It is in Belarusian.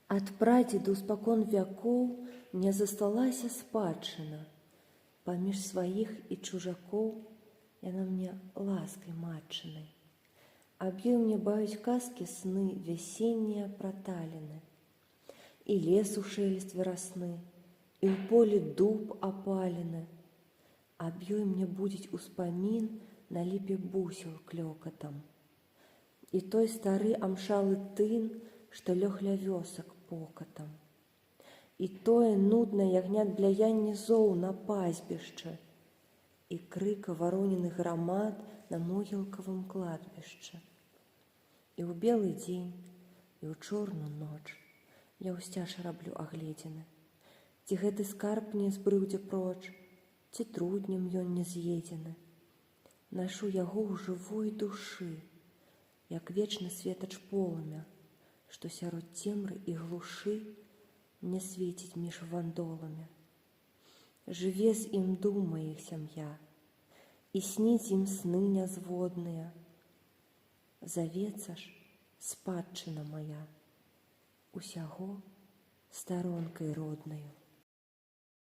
Ад прадзеду спакон вякоў мне засталася спадчына. Паміж сваіх і чужакоў яна мне ласкай матчынай. Аб ёй мне баюць казкі сны вясеннія праталіны. І лесу шэлест верасны, і ў полі дуб апалены. Аб ёй мне будзець успамін на ліпе бусел клёкатам. І той стары амшалы тын, што лёг ля вёсак покатам. І тое нуднае ягнят бляянне зоў на пазбішчы, і крыка вароненых грамад на могілкавым кладбішчы. І ў белы дзень, і ў чорную ноч я ўсцяж раблю агледзіны. Ці гэты скарб не збрыўдзе проч, ці труднем ён не з'едзены. Нашу яго ў жывой душы, як вечны светач полымя, што сярод цемры і глушы мне свеціць між вандоламі. Жыве з ім думае іх сям'я, і сніць ім сны нязводныя. Завецца ж спадчына мая, усяго старонкай роднаю.